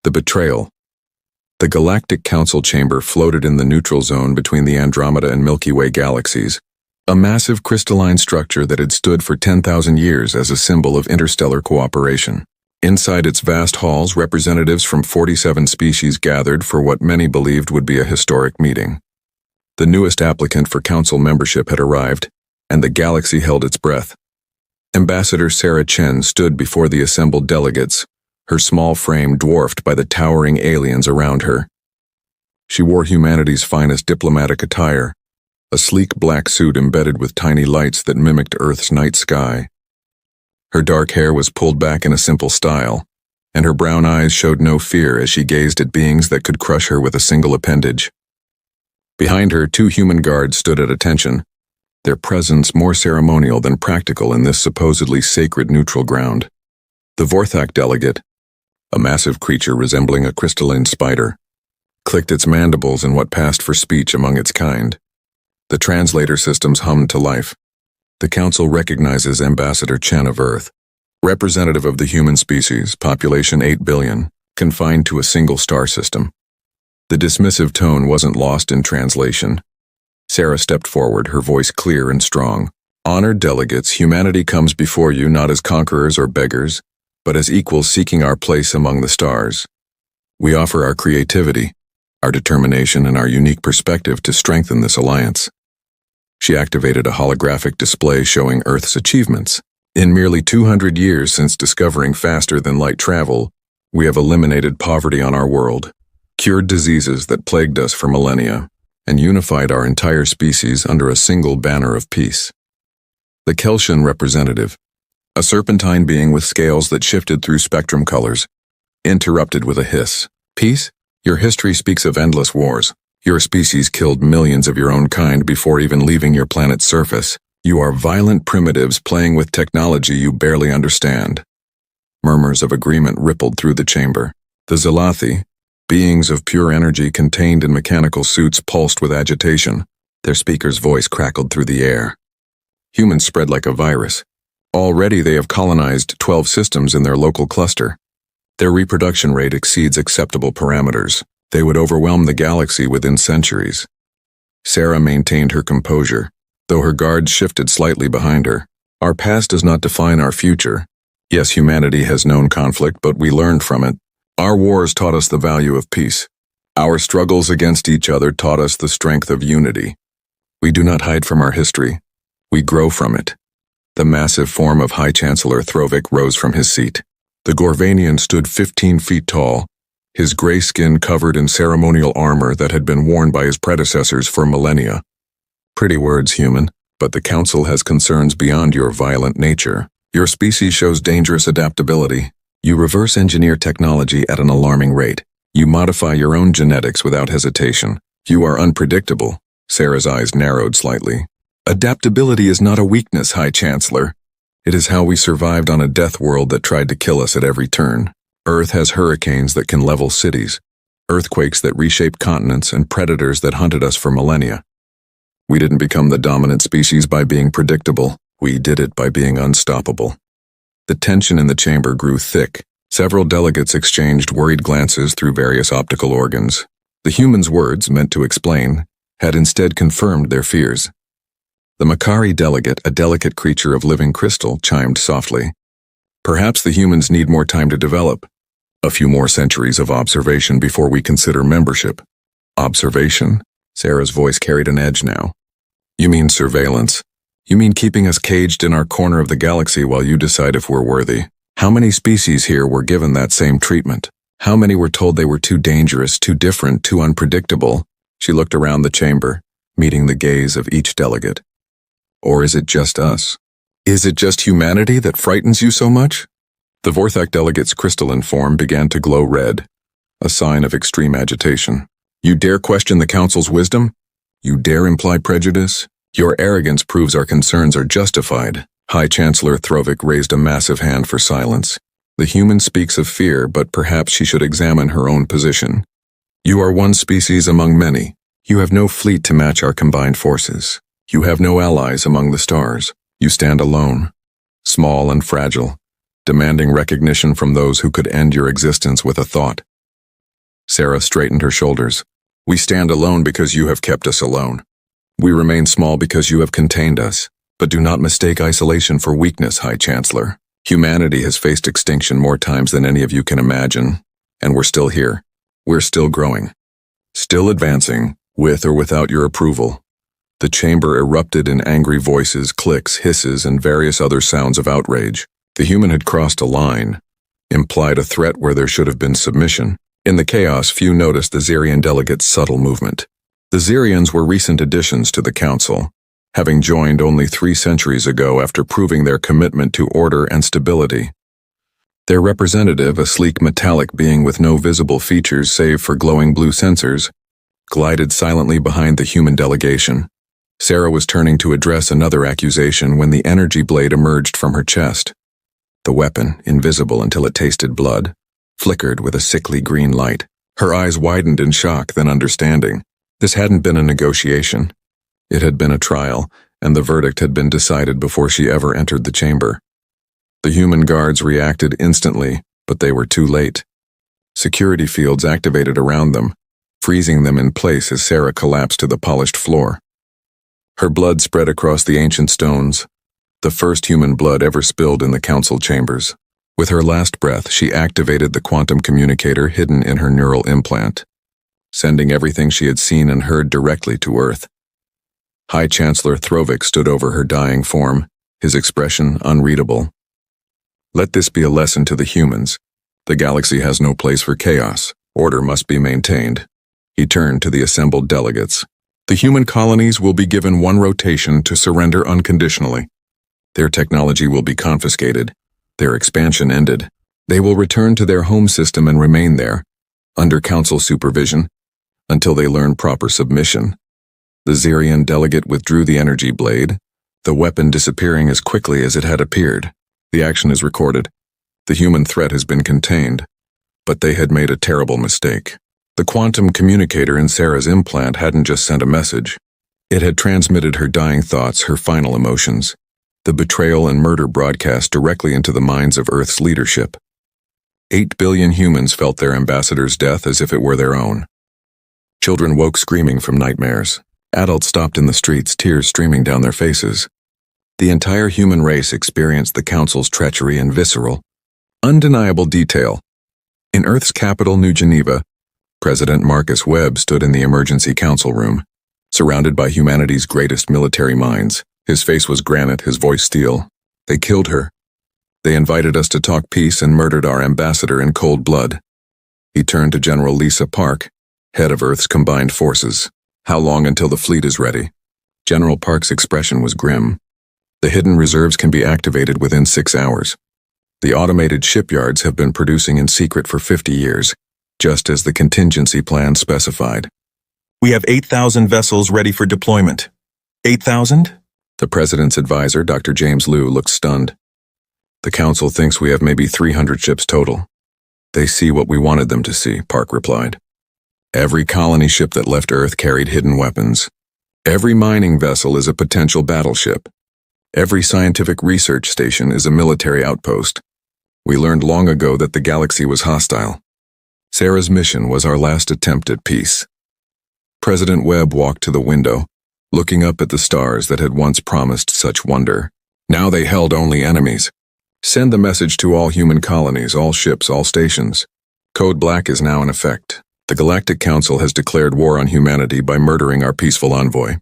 The betrayal. The Galactic Council chamber floated in the neutral zone between the Andromeda and Milky Way galaxies, a massive crystalline structure that had stood for 10,000 years as a symbol of interstellar cooperation. Inside its vast halls, representatives from 47 species gathered for what many believed would be a historic meeting. The newest applicant for council membership had arrived, and the galaxy held its breath. Ambassador Sarah Chen stood before the assembled delegates, her small frame dwarfed by the towering aliens around her. She wore humanity's finest diplomatic attire, a sleek black suit embedded with tiny lights that mimicked Earth's night sky. Her dark hair was pulled back in a simple style, and her brown eyes showed no fear as she gazed at beings that could crush her with a single appendage. Behind her, 2 human guards stood at attention, their presence more ceremonial than practical in this supposedly sacred neutral ground. The Vorthak delegate, a massive creature resembling a crystalline spider, clicked its mandibles in what passed for speech among its kind. The translator systems hummed to life. The council recognizes Ambassador Chen of Earth, representative of the human species, population 8 billion, confined to a single star system. The dismissive tone wasn't lost in translation. Sarah stepped forward, her voice clear and strong. Honored delegates, humanity comes before you not as conquerors or beggars, but as equals seeking our place among the stars. We offer our creativity, our determination, and our unique perspective to strengthen this alliance. She activated a holographic display showing Earth's achievements. In merely 200 years since discovering faster-than-light travel, we have eliminated poverty on our world, cured diseases that plagued us for millennia, and unified our entire species under a single banner of peace. The Kelshan representative, a serpentine being with scales that shifted through spectrum colors, interrupted with a hiss. Peace? Your history speaks of endless wars. Your species killed millions of your own kind before even leaving your planet's surface. You are violent primitives playing with technology you barely understand. Murmurs of agreement rippled through the chamber. The Zalathi, beings of pure energy contained in mechanical suits, pulsed with agitation. Their speaker's voice crackled through the air. Humans spread like a virus. Already they have colonized 12 systems in their local cluster. Their reproduction rate exceeds acceptable parameters. They would overwhelm the galaxy within centuries. Sarah maintained her composure, though her guards shifted slightly behind her. Our past does not define our future. Yes, humanity has known conflict, but we learned from it. Our wars taught us the value of peace. Our struggles against each other taught us the strength of unity. We do not hide from our history. We grow from it. The massive form of High Chancellor Throvik rose from his seat. The Gorvanian stood 15 feet tall, his gray skin covered in ceremonial armor that had been worn by his predecessors for millennia. Pretty words, human, but the Council has concerns beyond your violent nature. Your species shows dangerous adaptability. You reverse engineer technology at an alarming rate. You modify your own genetics without hesitation. You are unpredictable. Sarah's eyes narrowed slightly. Adaptability is not a weakness, High Chancellor. It is how we survived on a death world that tried to kill us at every turn. Earth has hurricanes that can level cities, earthquakes that reshape continents, and predators that hunted us for millennia. We didn't become the dominant species by being predictable. We did it by being unstoppable. The tension in the chamber grew thick. Several delegates exchanged worried glances through various optical organs. The human's words, meant to explain, had instead confirmed their fears. The Makari delegate, a delicate creature of living crystal, chimed softly. Perhaps the humans need more time to develop. A few more centuries of observation before we consider membership. Observation? Sarah's voice carried an edge now. You mean surveillance. You mean keeping us caged in our corner of the galaxy while you decide if we're worthy. How many species here were given that same treatment? How many were told they were too dangerous, too different, too unpredictable? She looked around the chamber, meeting the gaze of each delegate. Or is it just us? Is it just humanity that frightens you so much? The Vorthak delegate's crystalline form began to glow red, a sign of extreme agitation. You dare question the Council's wisdom? You dare imply prejudice? Your arrogance proves our concerns are justified. High Chancellor Throvik raised a massive hand for silence. The human speaks of fear, but perhaps she should examine her own position. You are one species among many. You have no fleet to match our combined forces. You have no allies among the stars. You stand alone, small and fragile, demanding recognition from those who could end your existence with a thought. Sarah straightened her shoulders. We stand alone because you have kept us alone. We remain small because you have contained us. But do not mistake isolation for weakness, High Chancellor. Humanity has faced extinction more times than any of you can imagine, and we're still here. We're still growing. Still advancing, with or without your approval. The chamber erupted in angry voices, clicks, hisses, and various other sounds of outrage. The human had crossed a line, implied a threat where there should have been submission. In the chaos, few noticed the Xerian delegates' subtle movement. The Xerians were recent additions to the council, having joined only 3 centuries ago after proving their commitment to order and stability. Their representative, a sleek metallic being with no visible features save for glowing blue sensors, glided silently behind the human delegation. Sarah was turning to address another accusation when the energy blade emerged from her chest. The weapon, invisible until it tasted blood, flickered with a sickly green light. Her eyes widened in shock, then understanding. This hadn't been a negotiation. It had been a trial, and the verdict had been decided before she ever entered the chamber. The human guards reacted instantly, but they were too late. Security fields activated around them, freezing them in place as Sarah collapsed to the polished floor. Her blood spread across the ancient stones, the first human blood ever spilled in the council chambers. With her last breath, she activated the quantum communicator hidden in her neural implant, sending everything she had seen and heard directly to Earth. High Chancellor Throvik stood over her dying form, his expression unreadable. Let this be a lesson to the humans. The galaxy has no place for chaos. Order must be maintained. He turned to the assembled delegates. The human colonies will be given 1 rotation to surrender unconditionally. Their technology will be confiscated. Their expansion ended. They will return to their home system and remain there, under council supervision, until they learn proper submission. The Xerian delegate withdrew the energy blade, the weapon disappearing as quickly as it had appeared. The action is recorded. The human threat has been contained, but they had made a terrible mistake. The quantum communicator in Sarah's implant hadn't just sent a message. It had transmitted her dying thoughts, her final emotions. The betrayal and murder broadcast directly into the minds of Earth's leadership. 8 billion humans felt their ambassador's death as if it were their own. Children woke screaming from nightmares. Adults stopped in the streets, tears streaming down their faces. The entire human race experienced the Council's treachery in visceral, undeniable detail. In Earth's capital, New Geneva, President Marcus Webb stood in the emergency council room, surrounded by humanity's greatest military minds. His face was granite, his voice steel. They killed her. They invited us to talk peace and murdered our ambassador in cold blood. He turned to General Lisa Park, head of Earth's combined forces. How long until the fleet is ready? General Park's expression was grim. The hidden reserves can be activated within 6 hours. The automated shipyards have been producing in secret for 50 years, just as the contingency plan specified. We have 8,000 vessels ready for deployment. 8,000? The President's advisor, Dr. James Liu, looked stunned. The Council thinks we have maybe 300 ships total. They see what we wanted them to see, Park replied. Every colony ship that left Earth carried hidden weapons. Every mining vessel is a potential battleship. Every scientific research station is a military outpost. We learned long ago that the galaxy was hostile. Sarah's mission was our last attempt at peace. President Webb walked to the window, looking up at the stars that had once promised such wonder. Now they held only enemies. Send the message to all human colonies, all ships, all stations. Code Black is now in effect. The Galactic Council has declared war on humanity by murdering our peaceful envoy.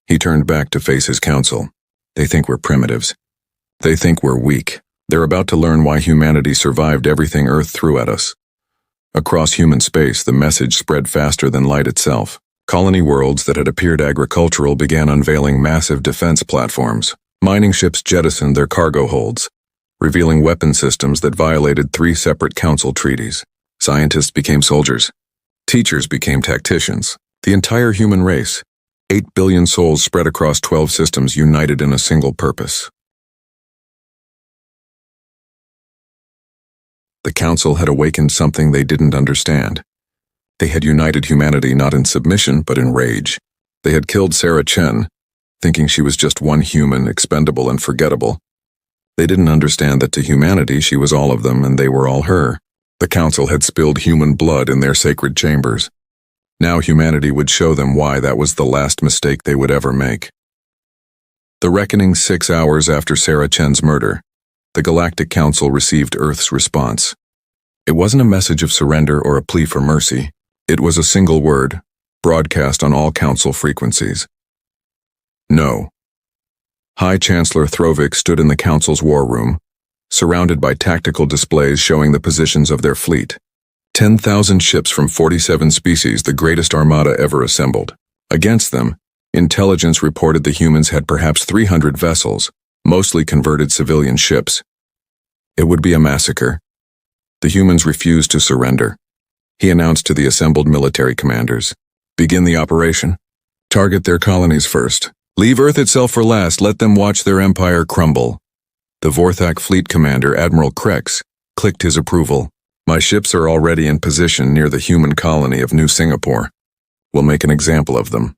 He turned back to face his council. They think we're primitives. They think we're weak. They're about to learn why humanity survived everything Earth threw at us. Across human space, the message spread faster than light itself. Colony worlds that had appeared agricultural began unveiling massive defense platforms. Mining ships jettisoned their cargo holds, revealing weapon systems that violated 3 separate council treaties. Scientists became soldiers. Teachers became tacticians. The entire human race, 8 billion souls spread across 12 systems, united in a single purpose. The Council had awakened something they didn't understand. They had united humanity not in submission, but in rage. They had killed Sarah Chen, thinking she was just one human, expendable and forgettable. They didn't understand that to humanity she was all of them and they were all her. The council had spilled human blood in their sacred chambers. Now humanity would show them why that was the last mistake they would ever make. The reckoning 6 hours after Sarah Chen's murder, the Galactic Council received Earth's response. It wasn't a message of surrender or a plea for mercy. It was a single word, broadcast on all council frequencies. No. High Chancellor Throvik stood in the council's war room, surrounded by tactical displays showing the positions of their fleet. 10,000 ships from 47 species, the greatest armada ever assembled. Against them, intelligence reported the humans had perhaps 300 vessels, mostly converted civilian ships. It would be a massacre. The humans refused to surrender. He announced to the assembled military commanders, "Begin the operation. Target their colonies first. Leave Earth itself for last, let them watch their empire crumble." The Vorthak fleet commander, Admiral Krex, clicked his approval. "My ships are already in position near the human colony of New Singapore. We'll make an example of them."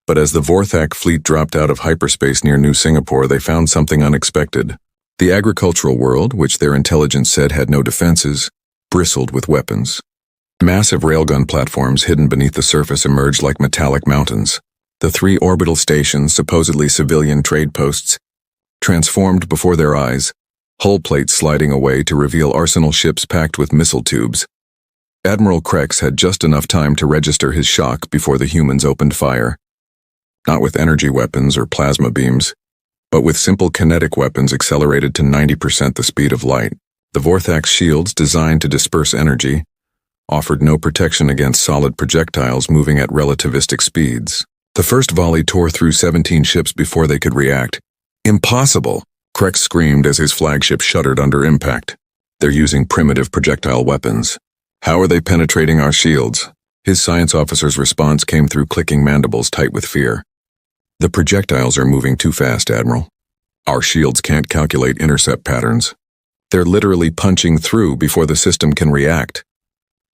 But as the Vorthak fleet dropped out of hyperspace near New Singapore, they found something unexpected. The agricultural world, which their intelligence said had no defenses, bristled with weapons. Massive railgun platforms hidden beneath the surface emerged like metallic mountains. The 3 orbital stations, supposedly civilian trade posts, transformed before their eyes, hull plates sliding away to reveal arsenal ships packed with missile tubes. Admiral Krex had just enough time to register his shock before the humans opened fire. Not with energy weapons or plasma beams, but with simple kinetic weapons accelerated to 90% the speed of light. The Vorthak's shields, designed to disperse energy, offered no protection against solid projectiles moving at relativistic speeds. The first volley tore through 17 ships before they could react. "Impossible!" Krex screamed as his flagship shuddered under impact. "They're using primitive projectile weapons. How are they penetrating our shields?" His science officer's response came through clicking mandibles tight with fear. "The projectiles are moving too fast, Admiral. Our shields can't calculate intercept patterns. They're literally punching through before the system can react."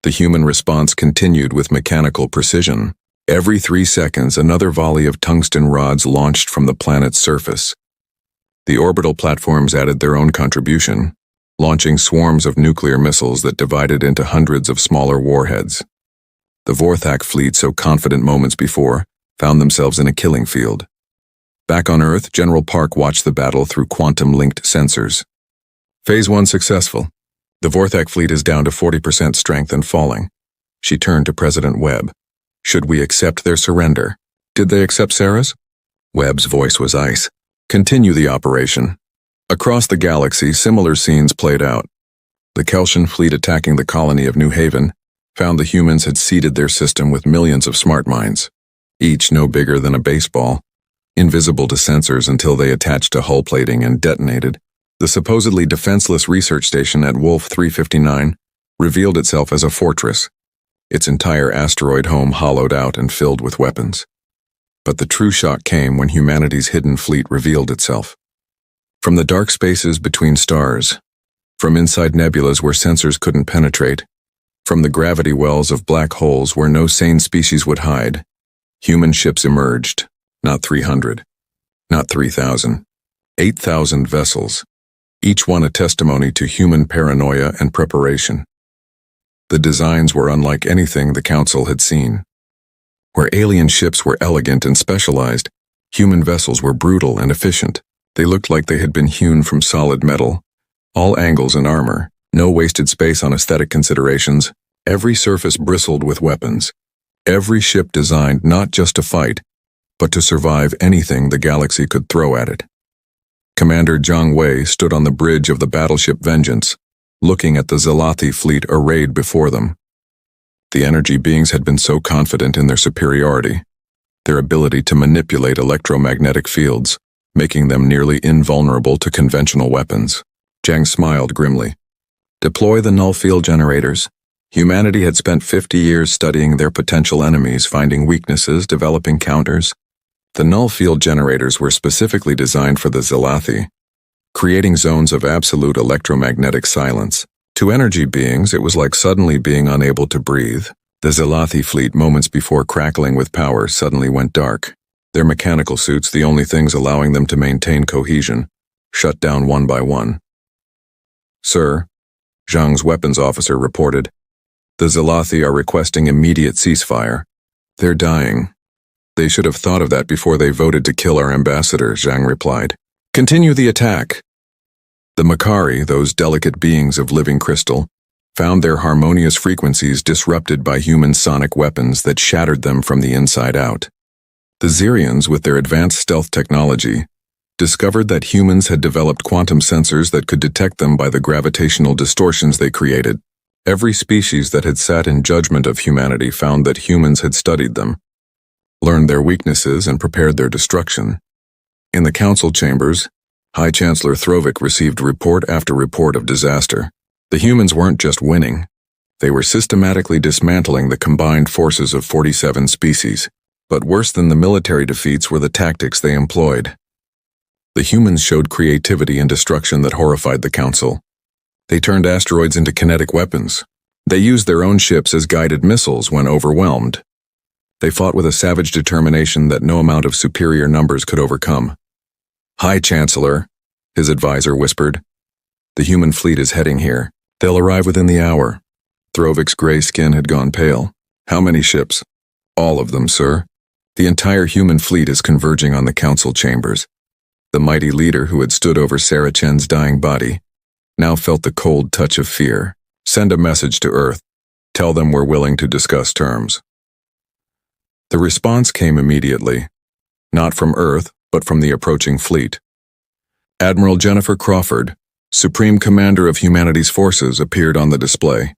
The human response continued with mechanical precision. Every 3 seconds, another volley of tungsten rods launched from the planet's surface. The orbital platforms added their own contribution, launching swarms of nuclear missiles that divided into hundreds of smaller warheads. The Vorthak fleet, so confident moments before, found themselves in a killing field. Back on Earth, General Park watched the battle through quantum-linked sensors. Phase 1 successful. The Vorthak fleet is down to 40% strength and falling. She turned to President Webb. "Should we accept their surrender?" "Did they accept Sarah's?" Webb's voice was ice. "Continue the operation." Across the galaxy, similar scenes played out. The Kelsian fleet attacking the colony of New Haven found the humans had seeded their system with millions of smart minds, each no bigger than a baseball, invisible to sensors until they attached to hull plating and detonated. The supposedly defenseless research station at Wolf 359 revealed itself as a fortress, its entire asteroid home hollowed out and filled with weapons. But the true shock came when humanity's hidden fleet revealed itself. From the dark spaces between stars, from inside nebulas where sensors couldn't penetrate, from the gravity wells of black holes where no sane species would hide, human ships emerged. Not 300, not 3,000, 8,000 vessels, each one a testimony to human paranoia and preparation. The designs were unlike anything the Council had seen. Where alien ships were elegant and specialized, human vessels were brutal and efficient. They looked like they had been hewn from solid metal. All angles and armor, no wasted space on aesthetic considerations. Every surface bristled with weapons. Every ship designed not just to fight, but to survive anything the galaxy could throw at it. Commander Zhang Wei stood on the bridge of the battleship Vengeance, looking at the Zalathi fleet arrayed before them. The energy beings had been so confident in their superiority, their ability to manipulate electromagnetic fields, making them nearly invulnerable to conventional weapons. Zhang smiled grimly. "Deploy the null field generators." Humanity had spent 50 years studying their potential enemies, finding weaknesses, developing counters. The null field generators were specifically designed for the Zalathi, creating zones of absolute electromagnetic silence. To energy beings, it was like suddenly being unable to breathe. The Zalathi fleet, moments before crackling with power, suddenly went dark. Their mechanical suits, the only things allowing them to maintain cohesion, shut down one by one. "Sir," Zhang's weapons officer reported. The Zalathi are requesting immediate ceasefire. They're dying. They should have thought of that before they voted to kill our ambassador, Zhang replied. Continue the attack. The Makari, those delicate beings of living crystal, found their harmonious frequencies disrupted by human sonic weapons that shattered them from the inside out. The Xerians, with their advanced stealth technology, discovered that humans had developed quantum sensors that could detect them by the gravitational distortions they created. Every species that had sat in judgment of humanity found that humans had studied them, learned their weaknesses, and prepared their destruction. In the council chambers, High Chancellor Throvik received report after report of disaster. The humans weren't just winning. They were systematically dismantling the combined forces of 47 species. But worse than the military defeats were the tactics they employed. The humans showed creativity and destruction that horrified the council. They turned asteroids into kinetic weapons. They used their own ships as guided missiles when overwhelmed. They fought with a savage determination that no amount of superior numbers could overcome. High Chancellor, his advisor whispered. The human fleet is heading here. They'll arrive within the hour. Throvik's gray skin had gone pale. How many ships? All of them, sir. The entire human fleet is converging on the council chambers. The mighty leader who had stood over Sarah Chen's dying body now felt the cold touch of fear. Send a message to Earth. Tell them we're willing to discuss terms. The response came immediately, not from Earth, but from the approaching fleet. Admiral Jennifer Crawford, Supreme Commander of Humanity's Forces, appeared on the display.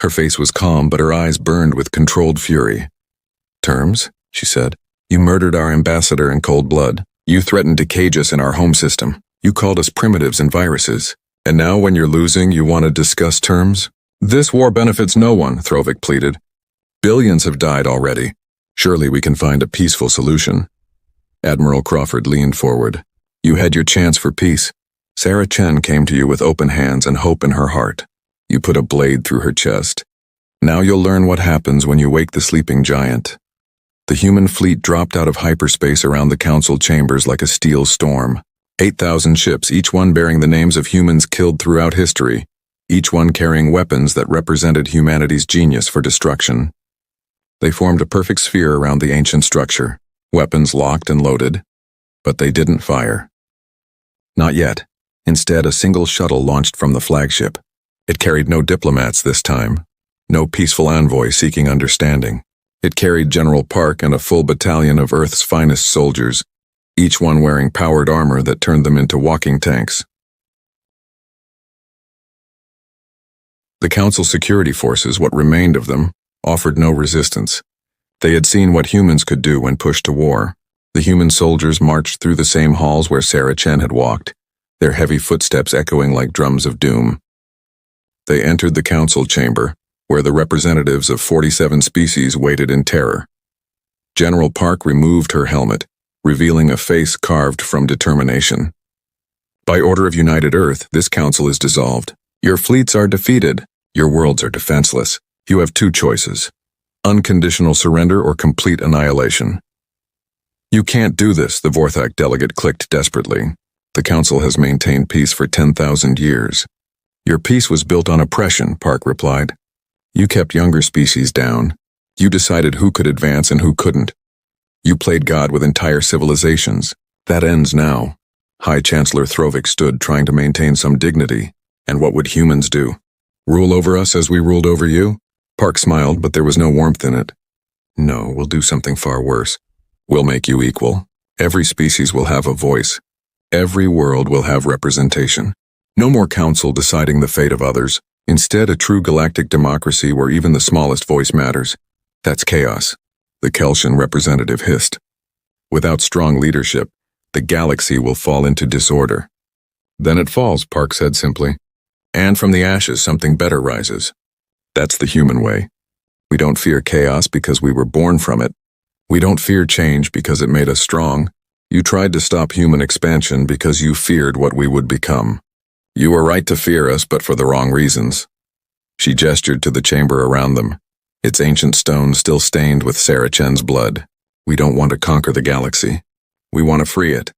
Her face was calm, but her eyes burned with controlled fury. Terms? She said. You murdered our ambassador in cold blood. You threatened to cage us in our home system. You called us primitives and viruses. And now when you're losing, you want to discuss terms? This war benefits no one, Throvik pleaded. Billions have died already. Surely we can find a peaceful solution. Admiral Crawford leaned forward. You had your chance for peace. Sarah Chen came to you with open hands and hope in her heart. You put a blade through her chest. Now you'll learn what happens when you wake the sleeping giant. The human fleet dropped out of hyperspace around the council chambers like a steel storm. 8,000 ships, each one bearing the names of humans killed throughout history, each one carrying weapons that represented humanity's genius for destruction. They formed a perfect sphere around the ancient structure, weapons locked and loaded, but they didn't fire. Not yet. Instead, a single shuttle launched from the flagship. It carried no diplomats this time, no peaceful envoy seeking understanding. It carried General Park and a full battalion of Earth's finest soldiers, each one wearing powered armor that turned them into walking tanks. The Council security forces, what remained of them, offered no resistance. They had seen what humans could do when pushed to war. The human soldiers marched through the same halls where Sarah Chen had walked, their heavy footsteps echoing like drums of doom. They entered the council chamber, where the representatives of 47 species waited in terror. General Park removed her helmet, revealing a face carved from determination. By order of United Earth, this council is dissolved. Your fleets are defeated. Your worlds are defenseless. You have two choices: unconditional surrender or complete annihilation. You can't do this, the Vorthak delegate clicked desperately. The council has maintained peace for 10,000 years. Your peace was built on oppression, Park replied. You kept younger species down. You decided who could advance and who couldn't. You played God with entire civilizations. That ends now. High Chancellor Throvik stood, trying to maintain some dignity. And what would humans do? Rule over us as we ruled over you? Park smiled, but there was no warmth in it. No, we'll do something far worse. We'll make you equal. Every species will have a voice. Every world will have representation. No more council deciding the fate of others. Instead, a true galactic democracy where even the smallest voice matters. That's chaos, the Kelshan representative hissed. Without strong leadership, the galaxy will fall into disorder. Then it falls, Park said simply. And from the ashes, something better rises. That's the human way. We don't fear chaos because we were born from it. We don't fear change because it made us strong. You tried to stop human expansion because you feared what we would become. You were right to fear us, but for the wrong reasons. She gestured to the chamber around them, its ancient stones still stained with Sarah Chen's blood. We don't want to conquer the galaxy. We want to free it.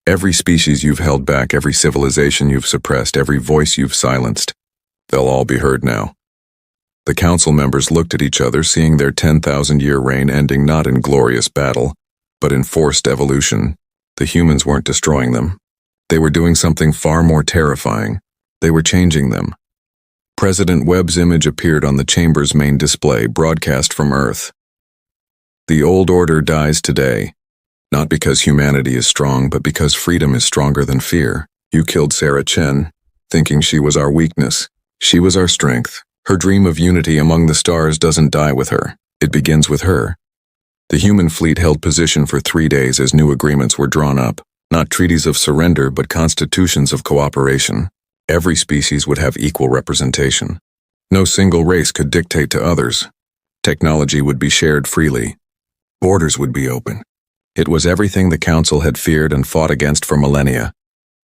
Every species you've held back, every civilization you've suppressed, every voice you've silenced. They'll all be heard now. The council members looked at each other, seeing their 10,000-year reign ending not in glorious battle, but in forced evolution. The humans weren't destroying them. They were doing something far more terrifying. They were changing them. President Webb's image appeared on the chamber's main display, broadcast from Earth. The old order dies today, not because humanity is strong, but because freedom is stronger than fear. You killed Sarah Chen, thinking she was our weakness. She was our strength. Her dream of unity among the stars doesn't die with her. It begins with her. The human fleet held position for 3 days as new agreements were drawn up, not treaties of surrender, but constitutions of cooperation. Every species would have equal representation. No single race could dictate to others. Technology would be shared freely. Borders would be open. It was everything the Council had feared and fought against for millennia.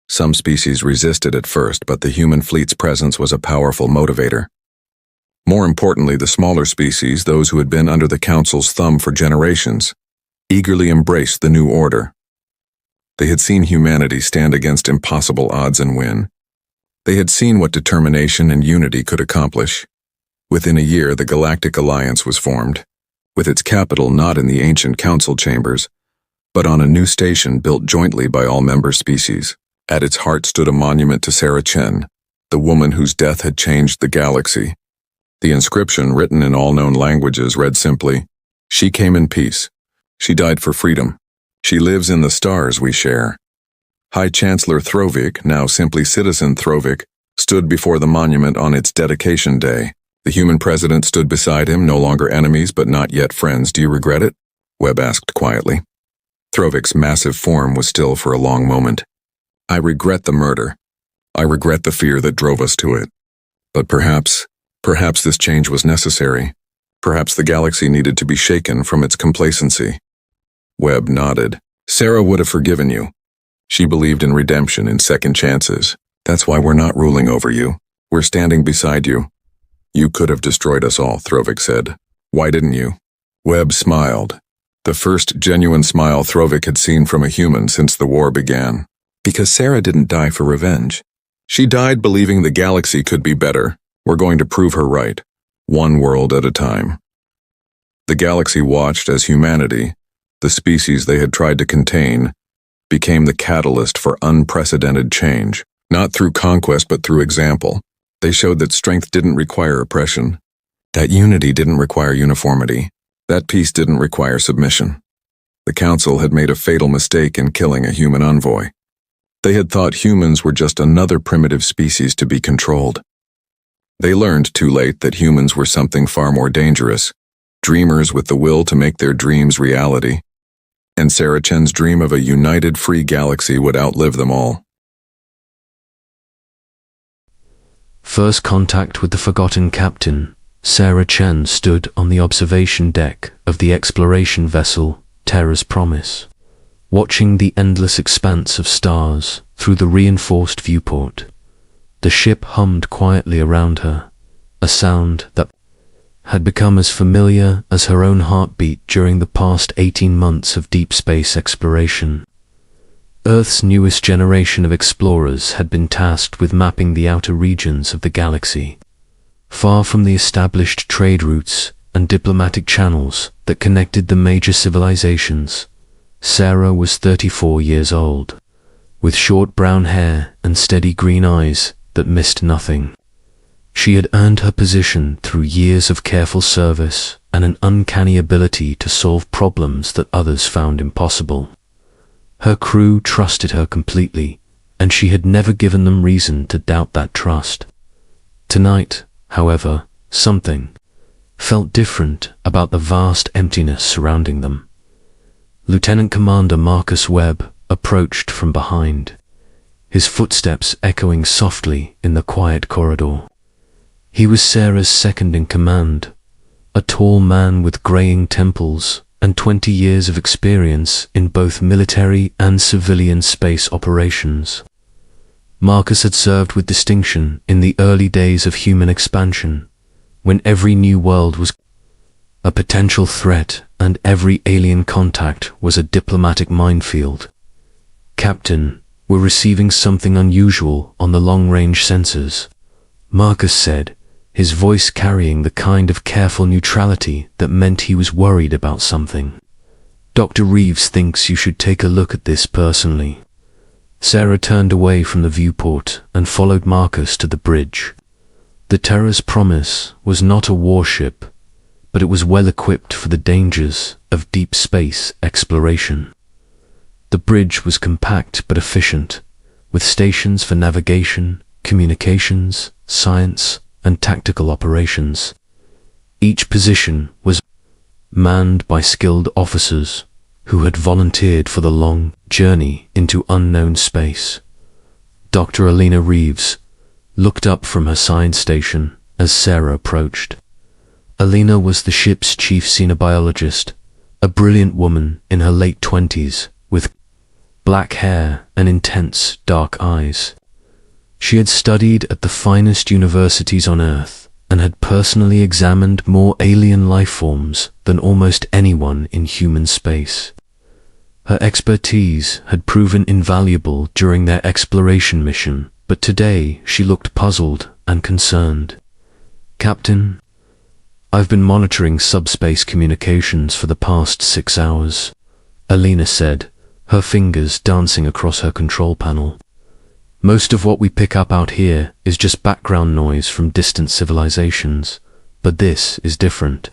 Some species resisted at first, but the human fleet's presence was a powerful motivator. More importantly, the smaller species, those who had been under the Council's thumb for generations, eagerly embraced the new order. They had seen humanity stand against impossible odds and win. They had seen what determination and unity could accomplish. Within a year, the Galactic Alliance was formed, with its capital not in the ancient council chambers, but on a new station built jointly by all member species. At its heart stood a monument to Sarah Chen, the woman whose death had changed the galaxy. The inscription, written in all known languages, read simply, "She came in peace. She died for freedom. She lives in the stars we share." High Chancellor Throvik, now simply Citizen Throvik, stood before the monument on its dedication day. The human president stood beside him, no longer enemies but not yet friends. "Do you regret it?" Webb asked quietly. Throvik's massive form was still for a long moment. "I regret the murder. I regret the fear that drove us to it. But perhaps this change was necessary. Perhaps the galaxy needed to be shaken from its complacency." Webb nodded. "Sarah would have forgiven you. She believed in redemption, in second chances. That's why we're not ruling over you. We're standing beside you." "You could have destroyed us all," Throvik said. "Why didn't you?" Webb smiled. The first genuine smile Throvik had seen from a human since the war began. "Because Sarah didn't die for revenge. She died believing the galaxy could be better. We're going to prove her right, one world at a time." The galaxy watched as humanity, the species they had tried to contain, became the catalyst for unprecedented change, not through conquest but through example. They showed that strength didn't require oppression, that unity didn't require uniformity, that peace didn't require submission. The Council had made a fatal mistake in killing a human envoy. They had thought humans were just another primitive species to be controlled. They learned too late that humans were something far more dangerous, dreamers with the will to make their dreams reality. And Sarah Chen's dream of a united, free galaxy would outlive them all. First contact with the forgotten captain, Sarah Chen stood on the observation deck of the exploration vessel Terra's Promise, watching the endless expanse of stars through the reinforced viewport. The ship hummed quietly around her, a sound that had become as familiar as her own heartbeat during the past 18 months of deep space exploration. Earth's newest generation of explorers had been tasked with mapping the outer regions of the galaxy, far from the established trade routes and diplomatic channels that connected the major civilizations. Sarah was 34 years old, with short brown hair and steady green eyes that missed nothing. She had earned her position through years of careful service and an uncanny ability to solve problems that others found impossible. Her crew trusted her completely, and she had never given them reason to doubt that trust. Tonight, however, something felt different about the vast emptiness surrounding them. Lieutenant Commander Marcus Webb approached from behind, his footsteps echoing softly in the quiet corridor. He was Sarah's second in command, a tall man with graying temples and 20 years of experience in both military and civilian space operations. Marcus had served with distinction in the early days of human expansion, when every new world was a potential threat and every alien contact was a diplomatic minefield. "Captain, we're receiving something unusual on the long-range sensors." Marcus said, his voice carrying the kind of careful neutrality that meant he was worried about something. Dr. Reeves thinks you should take a look at this personally. Sarah turned away from the viewport and followed Marcus to the bridge. The Terra's Promise was not a warship, but it was well equipped for the dangers of deep space exploration. The bridge was compact but efficient, with stations for navigation, communications, science, and tactical operations. Each position was manned by skilled officers who had volunteered for the long journey into unknown space. Dr. Alina Reeves looked up from her science station as Sarah approached. Alina was the ship's chief xenobiologist, a brilliant woman in her late 20s with black hair and intense dark eyes. She had studied at the finest universities on Earth and had personally examined more alien life forms than almost anyone in human space. Her expertise had proven invaluable during their exploration mission, but today she looked puzzled and concerned. "Captain, I've been monitoring subspace communications for the past 6 hours," Alina said, her fingers dancing across her control panel. "Most of what we pick up out here is just background noise from distant civilizations, but this is different.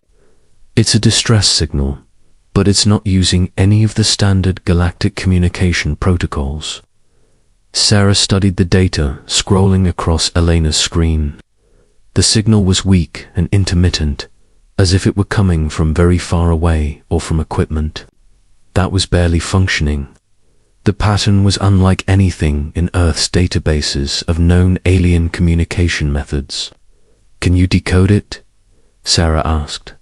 It's a distress signal, but it's not using any of the standard galactic communication protocols." Sarah studied the data scrolling across Elena's screen. The signal was weak and intermittent, as if it were coming from very far away or from equipment that was barely functioning. The pattern was unlike anything in Earth's databases of known alien communication methods. "Can you decode it?" Sarah asked.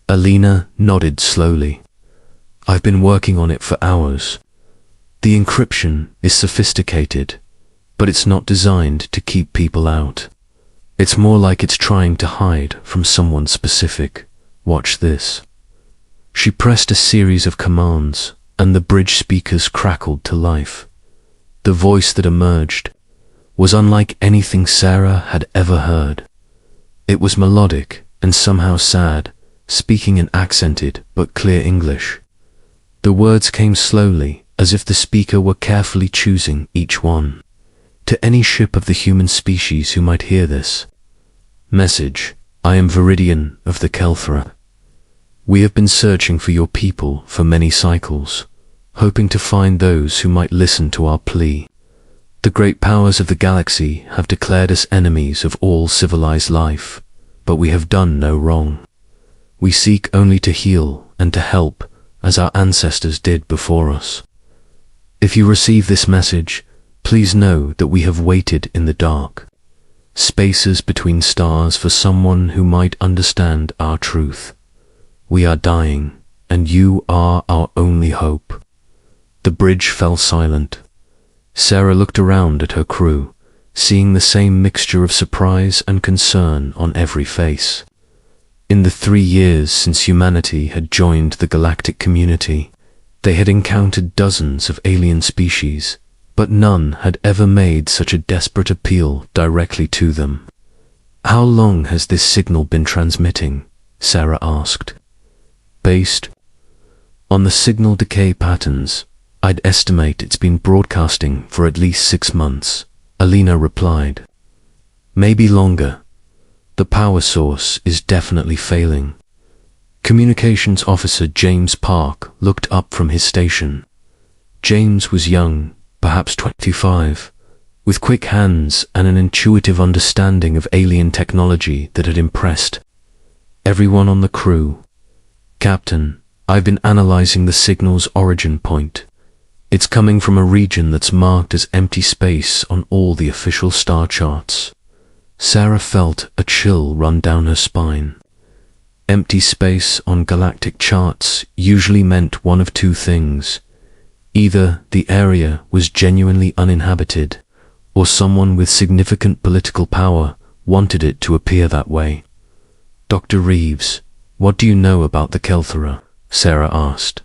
Alina nodded slowly. "I've been working on it for hours. The encryption is sophisticated, but it's not designed to keep people out. It's more like it's trying to hide from someone specific. Watch this." She pressed a series of commands, and the bridge speakers crackled to life. The voice that emerged was unlike anything Sarah had ever heard. It was melodic and somehow sad, speaking in accented but clear English. The words came slowly, as if the speaker were carefully choosing each one. "To any ship of the human species who might hear this. Message, I am Viridian of the Kelthra. We have been searching for your people for many cycles, hoping to find those who might listen to our plea. The great powers of the galaxy have declared us enemies of all civilized life, but we have done no wrong. We seek only to heal and to help, as our ancestors did before us. If you receive this message, please know that we have waited in the dark, spaces between stars for someone who might understand our truth. We are dying, and you are our only hope." The bridge fell silent. Sarah looked around at her crew, seeing the same mixture of surprise and concern on every face. In the 3 years since humanity had joined the galactic community, they had encountered dozens of alien species, but none had ever made such a desperate appeal directly to them. "How long has this signal been transmitting?" Sarah asked. "Based on the signal decay patterns, I'd estimate it's been broadcasting for at least 6 months," Alina replied. "Maybe longer. The power source is definitely failing." Communications Officer James Park looked up from his station. James was young, perhaps 25, with quick hands and an intuitive understanding of alien technology that had impressed everyone on the crew. "Captain, I've been analyzing the signal's origin point. It's coming from a region that's marked as empty space on all the official star charts." Sarah felt a chill run down her spine. Empty space on galactic charts usually meant one of two things. Either the area was genuinely uninhabited, or someone with significant political power wanted it to appear that way. "Dr. Reeves, what do you know about the Kelthra?" Sarah asked.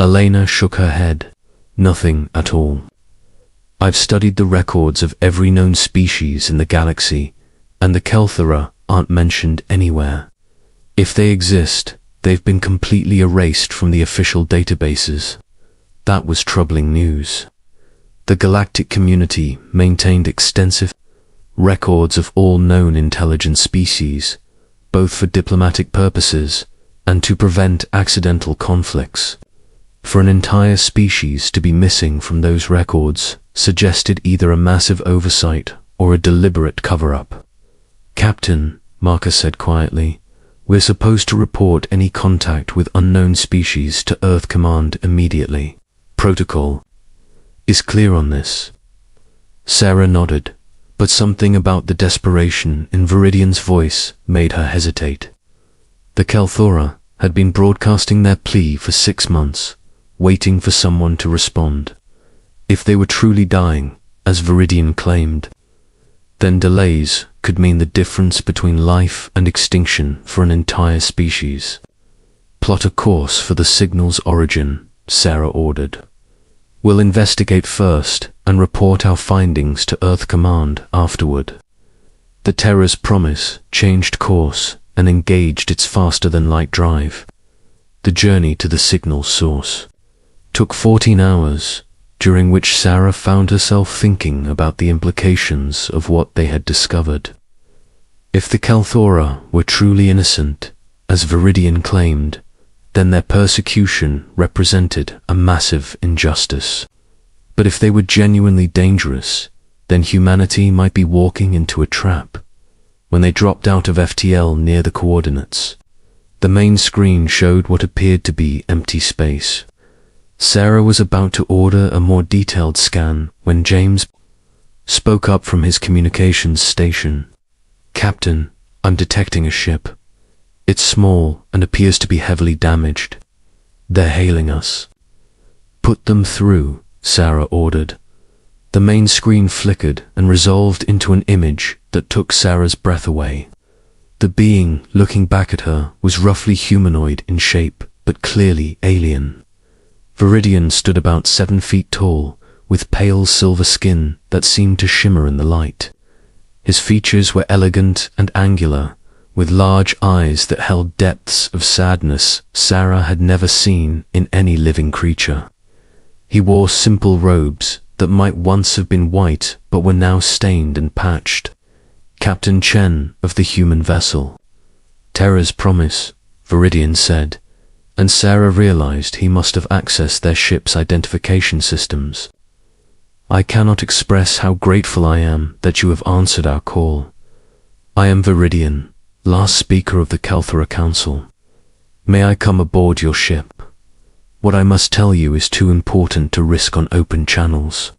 Elena shook her head. "Nothing at all. I've studied the records of every known species in the galaxy, and the Kelthera aren't mentioned anywhere. If they exist, they've been completely erased from the official databases. That was troubling news. The galactic community maintained extensive records of all known intelligent species, both for diplomatic purposes and to prevent accidental conflicts. For an entire species to be missing from those records suggested either a massive oversight or a deliberate cover-up. "Captain," Marcus said quietly, "we're supposed to report any contact with unknown species to Earth Command immediately. Protocol is clear on this." Sarah nodded, but something about the desperation in Viridian's voice made her hesitate. The Kelthora had been broadcasting their plea for 6 months, waiting for someone to respond. If they were truly dying, as Viridian claimed, then delays could mean the difference between life and extinction for an entire species. "Plot a course for the signal's origin," Sarah ordered. "We'll investigate first and report our findings to Earth Command afterward." The Terra's Promise changed course and engaged its faster-than-light drive. The journey to the signal source took 14 hours, during which Sarah found herself thinking about the implications of what they had discovered. If the Kelthora were truly innocent, as Viridian claimed, then their persecution represented a massive injustice. But if they were genuinely dangerous, then humanity might be walking into a trap. When they dropped out of FTL near the coordinates, the main screen showed what appeared to be empty space. Sarah was about to order a more detailed scan when James spoke up from his communications station. "Captain, I'm detecting a ship. It's small and appears to be heavily damaged. They're hailing us." "Put them through," Sarah ordered. The main screen flickered and resolved into an image that took Sarah's breath away. The being looking back at her was roughly humanoid in shape, but clearly alien. Viridian stood about 7 feet tall, with pale silver skin that seemed to shimmer in the light. His features were elegant and angular, with large eyes that held depths of sadness Sarah had never seen in any living creature. He wore simple robes that might once have been white but were now stained and patched. "Captain Chen of the human vessel." "Terra's Promise," Viridian said, and Sarah realized he must have accessed their ship's identification systems. "I cannot express how grateful I am that you have answered our call. I am Viridian, last speaker of the Kelthera Council. May I come aboard your ship? What I must tell you is too important to risk on open channels."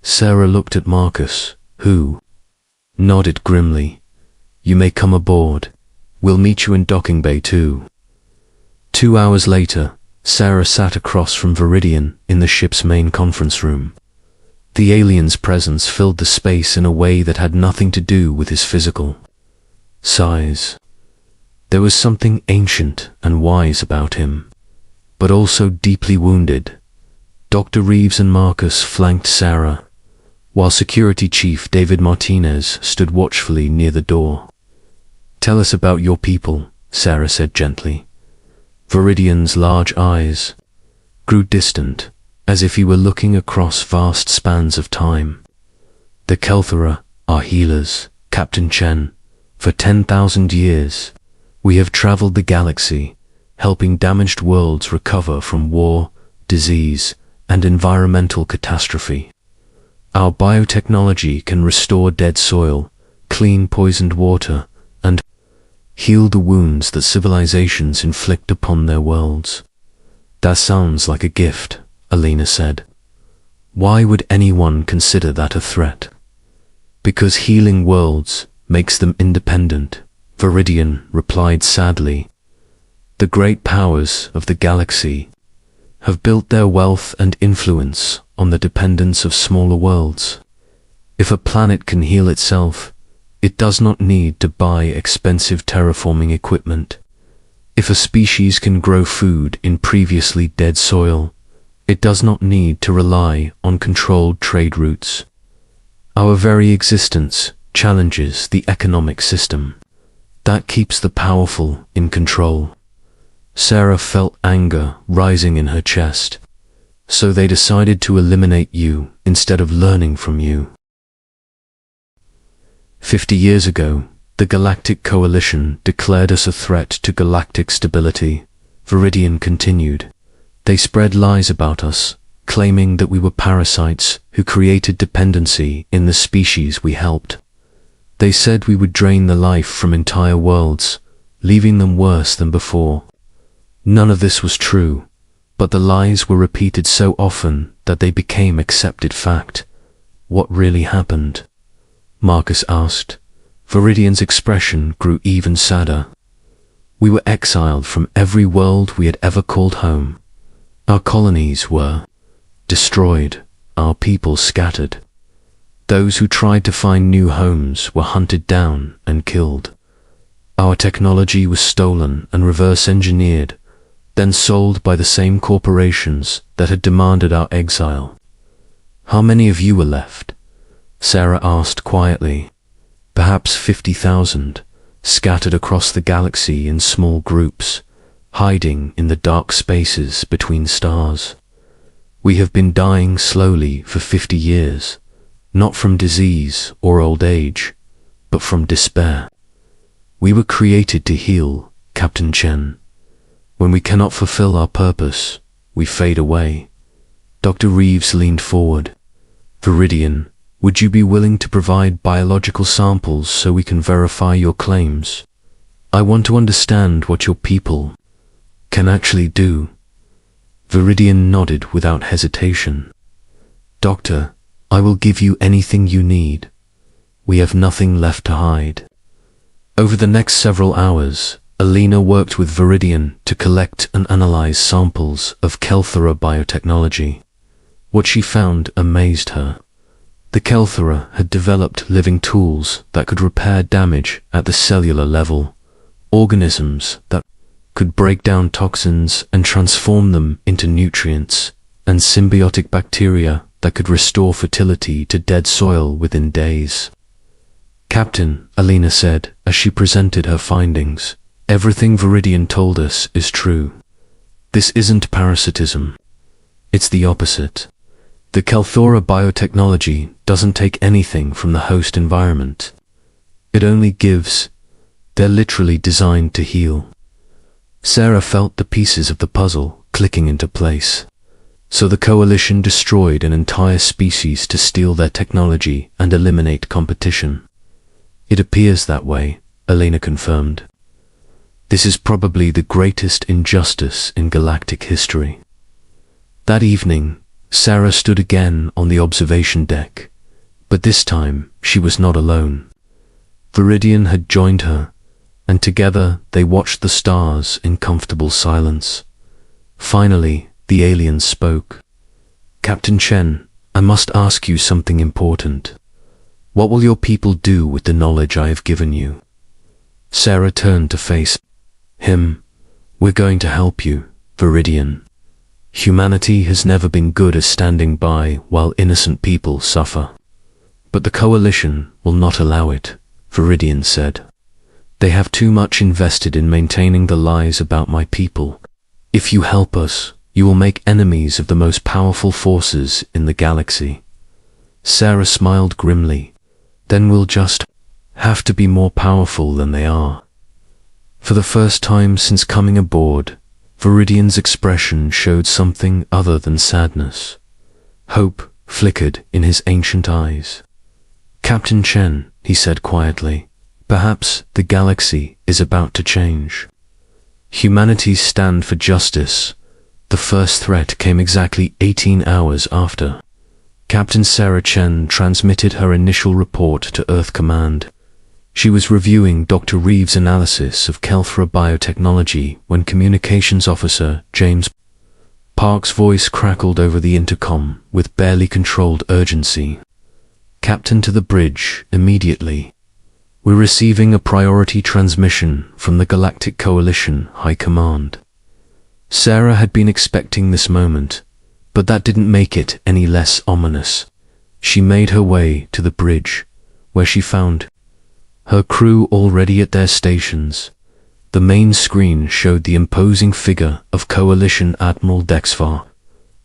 Sarah looked at Marcus, who nodded grimly. "You may come aboard. We'll meet you in docking bay too." 2 hours later, Sarah sat across from Viridian in the ship's main conference room. The alien's presence filled the space in a way that had nothing to do with his physical size. There was something ancient and wise about him, but also deeply wounded. Dr. Reeves and Marcus flanked Sarah, while Security Chief David Martinez stood watchfully near the door. "Tell us about your people," Sarah said gently. Viridian's large eyes grew distant, as if he were looking across vast spans of time. "The Kelthera are healers, Captain Chen. For 10,000 years, we have traveled the galaxy, helping damaged worlds recover from war, disease, and environmental catastrophe. Our biotechnology can restore dead soil, clean poisoned water, and heal the wounds that civilizations inflict upon their worlds." "That sounds like a gift," Alina said. "Why would anyone consider that a threat?" "Because healing worlds makes them independent," Viridian replied sadly. "The great powers of the galaxy have built their wealth and influence on the dependence of smaller worlds. If a planet can heal itself, it does not need to buy expensive terraforming equipment. If a species can grow food in previously dead soil, it does not need to rely on controlled trade routes. Our very existence challenges the economic system. That keeps the powerful in control. Sarah felt anger rising in her chest. So they decided to eliminate you instead of learning from you. 50 years ago, the Galactic Coalition declared us a threat to galactic stability. Viridian continued. They spread lies about us, claiming that we were parasites who created dependency in the species we helped. They said we would drain the life from entire worlds, leaving them worse than before. None of this was true, but the lies were repeated so often that they became accepted fact. What really happened? Marcus asked. Viridian's expression grew even sadder. We were exiled from every world we had ever called home. Our colonies were destroyed, our people scattered. Those who tried to find new homes were hunted down and killed. Our technology was stolen and reverse-engineered, then sold by the same corporations that had demanded our exile. How many of you were left? Sarah asked quietly. Perhaps 50,000, scattered across the galaxy in small groups, hiding in the dark spaces between stars. We have been dying slowly for 50 years, not from disease or old age, but from despair. We were created to heal, Captain Chen. When we cannot fulfill our purpose, we fade away. Dr. Reeves leaned forward. Viridian, would you be willing to provide biological samples so we can verify your claims? I want to understand what your people can actually do. Viridian nodded without hesitation. Doctor, I will give you anything you need. We have nothing left to hide. Over the next several hours, Alina worked with Viridian to collect and analyze samples of Kelthera biotechnology. What she found amazed her. The Kelthera had developed living tools that could repair damage at the cellular level, organisms that could break down toxins and transform them into nutrients, and symbiotic bacteria that could restore fertility to dead soil within days. Captain, Alina said as she presented her findings, everything Viridian told us is true. This isn't parasitism. It's the opposite. The Kelthera biotechnology doesn't take anything from the host environment. It only gives. They're literally designed to heal. Sarah felt the pieces of the puzzle clicking into place. So the coalition destroyed an entire species to steal their technology and eliminate competition. It appears that way, Elena confirmed. This is probably the greatest injustice in galactic history. That evening, Sarah stood again on the observation deck, but this time she was not alone. Viridian had joined her, and together they watched the stars in comfortable silence. Finally, the alien spoke. Captain Chen, I must ask you something important. What will your people do with the knowledge I have given you? Sarah turned to face him. We're going to help you, Viridian. Humanity has never been good at standing by while innocent people suffer. But the coalition will not allow it, Viridian said. They have too much invested in maintaining the lies about my people. If you help us, you will make enemies of the most powerful forces in the galaxy. Sarah smiled grimly. Then we'll just have to be more powerful than they are. For the first time since coming aboard, Viridian's expression showed something other than sadness. Hope flickered in his ancient eyes. Captain Chen, he said quietly, perhaps the galaxy is about to change. Humanity's stand for justice. The first threat came exactly 18 hours after. Captain Sarah Chen transmitted her initial report to Earth Command. She was reviewing Dr. Reeves' analysis of Kelthera biotechnology when Communications Officer James Park's voice crackled over the intercom with barely controlled urgency. Captain, to the bridge, immediately. We're receiving a priority transmission from the Galactic Coalition High Command. Sarah had been expecting this moment, but that didn't make it any less ominous. She made her way to the bridge, where she found her crew already at their stations. The main screen showed the imposing figure of Coalition Admiral Dexvar,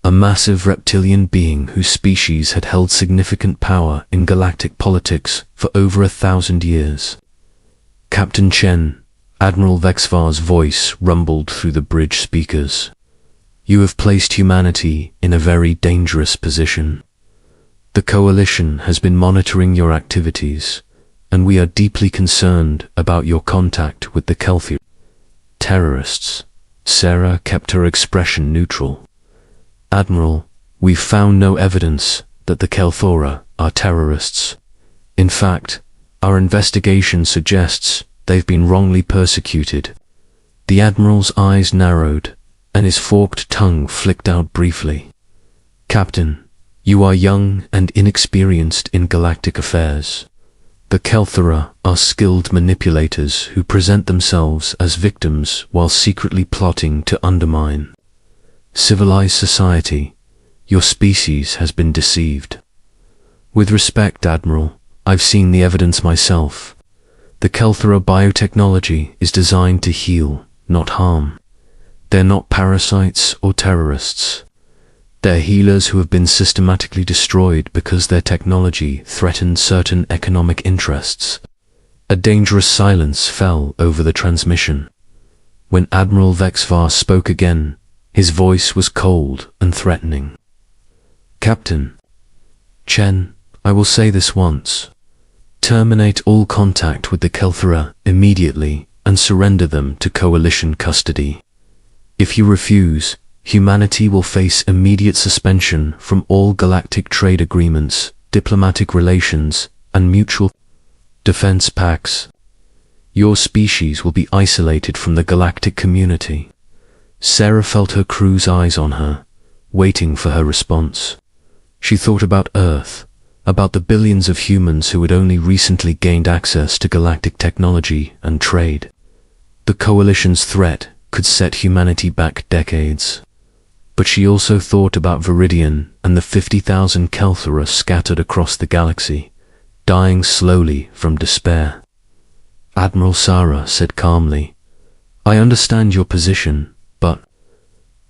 a massive reptilian being whose species had held significant power in galactic politics for over 1,000 years. Captain Chen, Admiral Vexvar's voice rumbled through the bridge speakers. You have placed humanity in a very dangerous position. The Coalition has been monitoring your activities, and we are deeply concerned about your contact with the Kelthir terrorists. Sarah kept her expression neutral. Admiral, we've found no evidence that the Kelthora are terrorists. In fact, our investigation suggests they've been wrongly persecuted. The Admiral's eyes narrowed, and his forked tongue flicked out briefly. Captain, you are young and inexperienced in galactic affairs. The Kelthora are skilled manipulators who present themselves as victims while secretly plotting to undermine civilized society. Your species has been deceived. With respect, Admiral, I've seen the evidence myself. The Kelthora biotechnology is designed to heal, not harm. They're not parasites or terrorists. They're healers who have been systematically destroyed because their technology threatened certain economic interests. A dangerous silence fell over the transmission. When Admiral Vexvar spoke again, his voice was cold and threatening. Captain Chen, I will say this once. Terminate all contact with the Kelthora immediately and surrender them to Coalition custody. If you refuse, humanity will face immediate suspension from all galactic trade agreements, diplomatic relations, and mutual defense pacts. Your species will be isolated from the galactic community. Sarah felt her crew's eyes on her, waiting for her response. She thought about Earth, about the billions of humans who had only recently gained access to galactic technology and trade. The Coalition's threat could set humanity back decades. But she also thought about Viridian and the 50,000 Kelthora scattered across the galaxy, dying slowly from despair. Admiral Sarah said calmly, I understand your position, but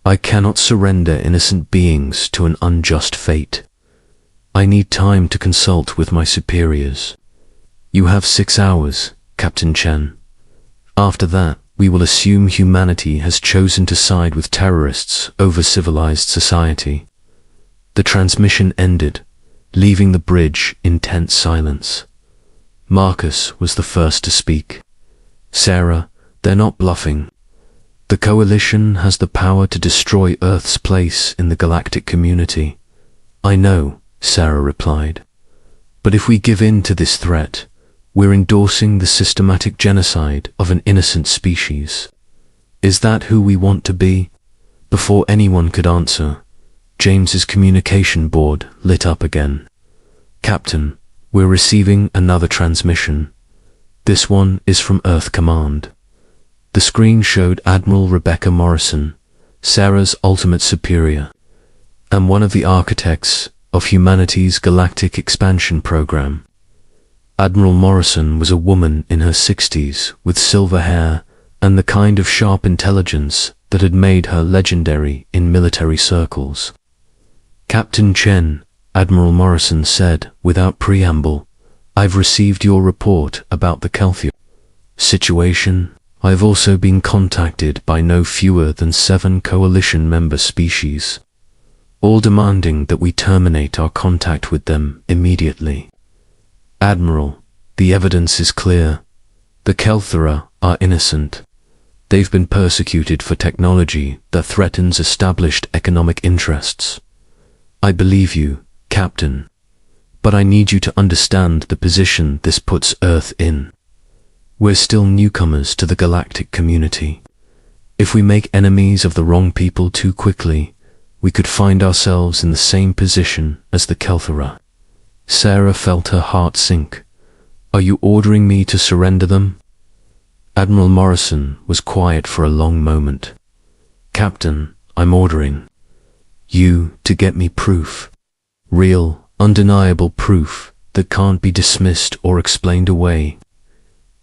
I cannot surrender innocent beings to an unjust fate. I need time to consult with my superiors. You have 6 hours, Captain Chen. After that, we will assume humanity has chosen to side with terrorists over civilized society. The transmission ended, leaving the bridge in tense silence. Marcus was the first to speak. Sarah, they're not bluffing. The Coalition has the power to destroy Earth's place in the galactic community. I know, Sarah replied. But if we give in to this threat, we're endorsing the systematic genocide of an innocent species. Is that who we want to be? Before anyone could answer, James's communication board lit up again. Captain, we're receiving another transmission. This one is from Earth Command. The screen showed Admiral Rebecca Morrison, Sarah's ultimate superior, and one of the architects of humanity's galactic expansion program. Admiral Morrison was a woman in her 60s with silver hair and the kind of sharp intelligence that had made her legendary in military circles. Captain Chen, Admiral Morrison said without preamble, I've received your report about the Kelthir situation. I've also been contacted by no fewer than 7 Coalition member species, all demanding that we terminate our contact with them immediately. Admiral, the evidence is clear. The Kelthora are innocent. They've been persecuted for technology that threatens established economic interests. I believe you, Captain, but I need you to understand the position this puts Earth in. We're still newcomers to the galactic community. If we make enemies of the wrong people too quickly, we could find ourselves in the same position as the Kelthora. Sarah felt her heart sink. Are you ordering me to surrender them? Admiral Morrison was quiet for a long moment. Captain, I'm ordering you to get me proof. Real, undeniable proof that can't be dismissed or explained away.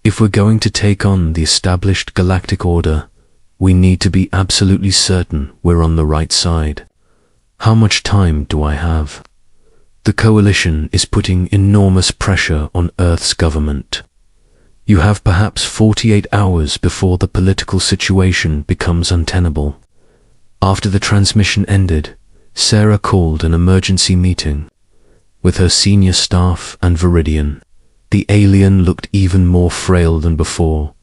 If we're going to take on the established galactic order, we need to be absolutely certain we're on the right side. How much time do I have? The coalition is putting enormous pressure on Earth's government. You have perhaps 48 hours before the political situation becomes untenable. After the transmission ended, Sarah called an emergency meeting. With her senior staff and Viridian, the alien looked even more frail than before,